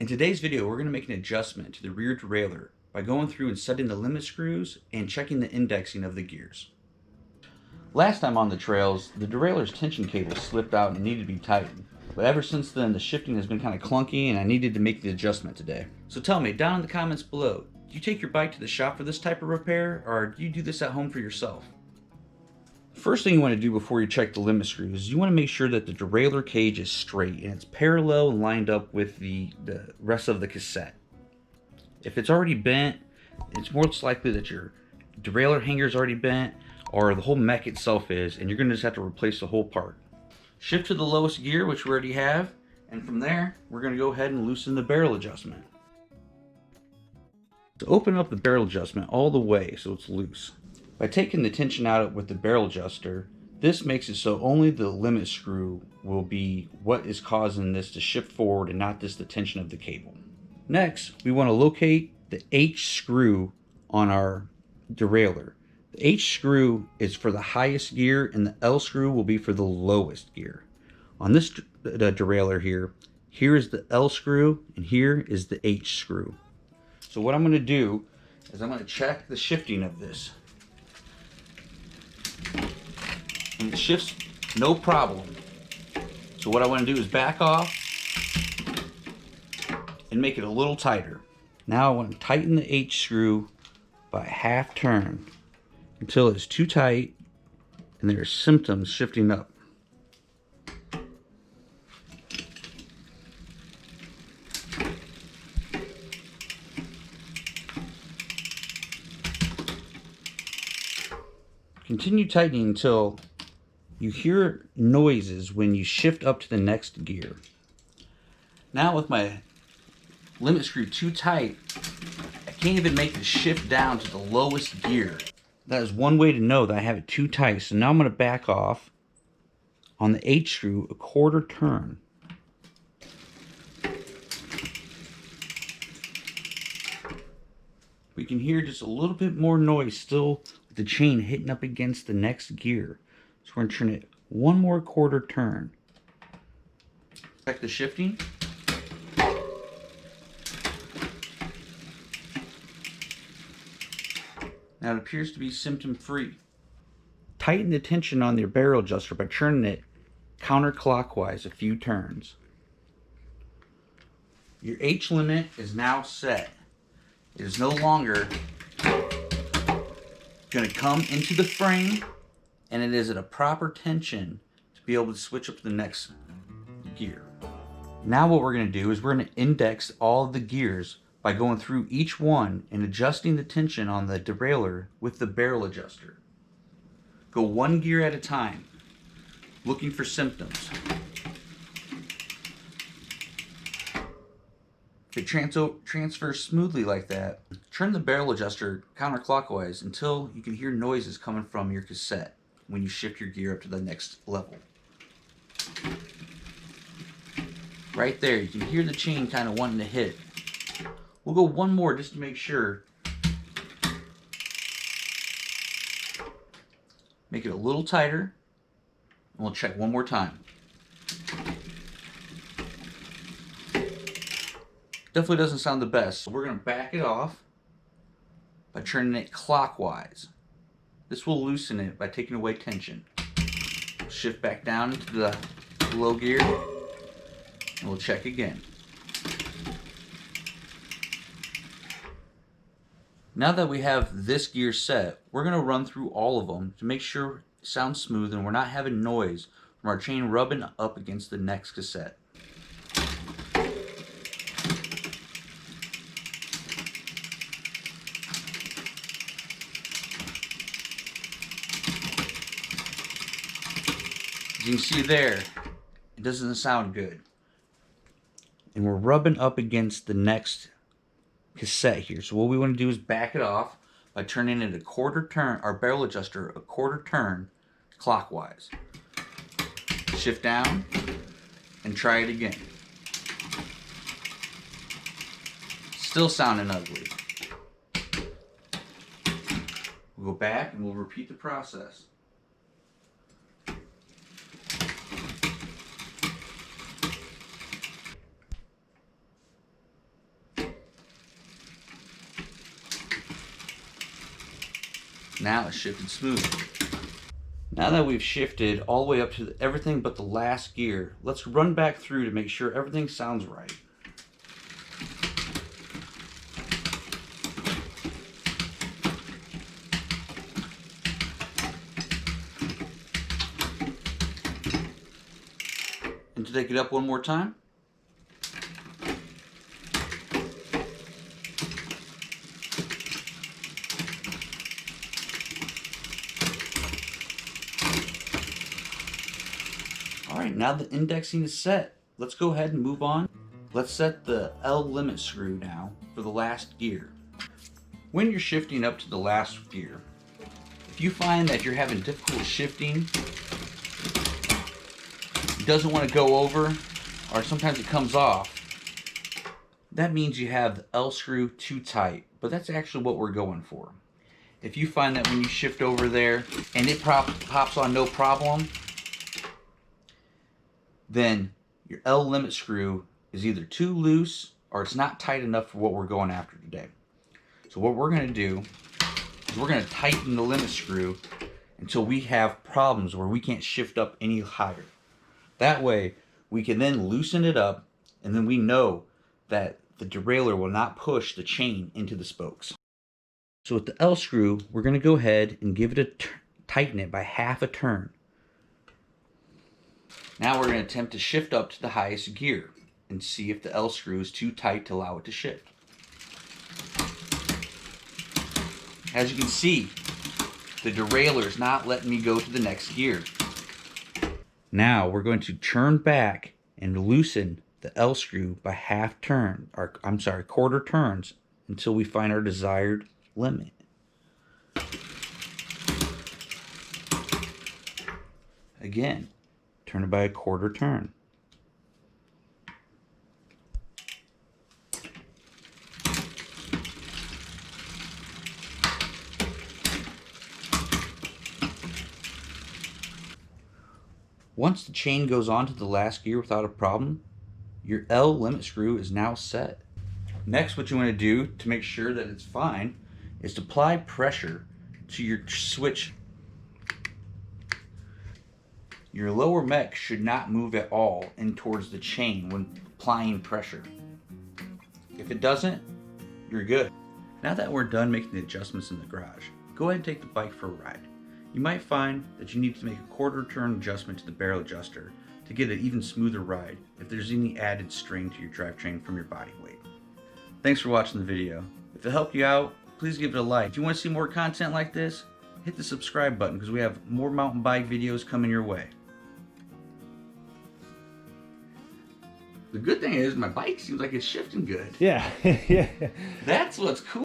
In today's video, we're going to make an adjustment to the rear derailleur by going through and setting the limit screws and checking the indexing of the gears. Last time on the trails, the derailleur's tension cable slipped out and needed to be tightened. But ever since then, the shifting has been kind of clunky and I needed to make the adjustment today. So tell me, down in the comments below, do you take your bike to the shop for this type of repair, or do you do this at home for yourself? First thing you want to do before you check the limit screws is you want to make sure that the derailleur cage is straight and it's parallel and lined up with the rest of the cassette. If it's already bent, it's more likely that your derailleur hanger is already bent or the whole mech itself is, and you're going to just have to replace the whole part. Shift to the lowest gear, which we already have, and from there we're going to go ahead and loosen the barrel adjustment. To open up the barrel adjustment all the way so it's loose. By taking the tension out with the barrel adjuster, this makes it so only the limit screw will be what is causing this to shift forward and not just the tension of the cable. Next, we want to locate the H screw on our derailleur. The H screw is for the highest gear and the L screw will be for the lowest gear. On this derailleur here is the L screw and here is the H screw. So what I'm going to do is I'm going to check the shifting of this. And it shifts no problem. So what I want to do is back off and make it a little tighter. Now I want to tighten the H screw by a half turn until it's too tight and there are symptoms shifting up. Continue tightening until you hear noises when you shift up to the next gear. Now with my limit screw too tight, I can't even make the shift down to the lowest gear. That is one way to know that I have it too tight. So now I'm going to back off on the H screw a quarter turn. We can hear just a little bit more noise still with the chain hitting up against the next gear. So we're going to turn it one more quarter turn. Check the shifting. Now it appears to be symptom free. Tighten the tension on your barrel adjuster by turning it counterclockwise a few turns. Your H limit is now set. It is no longer going to come into the frame, and it is at a proper tension to be able to switch up to the next gear. Now what we're going to do is we're going to index all of the gears by going through each one and adjusting the tension on the derailleur with the barrel adjuster. Go one gear at a time, looking for symptoms. If it transfers smoothly like that, turn the barrel adjuster counterclockwise until you can hear noises coming from your cassette when you shift your gear up to the next level. Right there, you can hear the chain kind of wanting to hit. We'll go one more just to make sure. Make it a little tighter, and we'll check one more time. Definitely doesn't sound the best, so we're going to back it off by turning it clockwise. This will loosen it by taking away tension. Shift back down into the low gear, and we'll check again. Now that we have this gear set, we're going to run through all of them to make sure it sounds smooth and we're not having noise from our chain rubbing up against the next cassette. As you can see there, it doesn't sound good. And we're rubbing up against the next cassette here. So what we want to do is back it off by turning it a quarter turn, our barrel adjuster a quarter turn clockwise. Shift down and try it again. Still sounding ugly. We'll go back and we'll repeat the process. Now it's shifted smooth. Now that we've shifted all the way up to everything but the last gear, let's run back through to make sure everything sounds right. And to take it up one more time. Alright, now the indexing is set. Let's go ahead and move on. Let's set the L limit screw now for the last gear. When you're shifting up to the last gear, if you find that you're having difficult shifting, it doesn't want to go over, or sometimes it comes off, that means you have the L screw too tight, but that's actually what we're going for. If you find that when you shift over there and it pops on no problem, then your L limit screw is either too loose or it's not tight enough for what we're going after today. So what we're going to do is we're going to tighten the limit screw until we have problems where we can't shift up any higher. That way we can then loosen it up, and then we know that the derailleur will not push the chain into the spokes. So with the L screw, we're going to go ahead and give it tighten it by half a turn. Now we're going to attempt to shift up to the highest gear and see if the L screw is too tight to allow it to shift. As you can see, the derailleur is not letting me go to the next gear. Now we're going to turn back and loosen the L screw by half turn, or I'm sorry, quarter turns, until we find our desired limit. Again, turn it by a quarter turn. Once the chain goes on to the last gear without a problem, your L limit screw is now set. Next, what you want to do to make sure that it's fine is to apply pressure to your switch. Your lower mech should not move at all in towards the chain when applying pressure. If it doesn't, you're good. Now that we're done making the adjustments in the garage, go ahead and take the bike for a ride. You might find that you need to make a quarter turn adjustment to the barrel adjuster to get an even smoother ride if there's any added strain to your drivetrain from your body weight. Thanks for watching the video. If it helped you out, please give it a like. If you want to see more content like this, hit the subscribe button because we have more mountain bike videos coming your way. The good thing is my bike seems like it's shifting good. Yeah. Yeah. That's what's cool.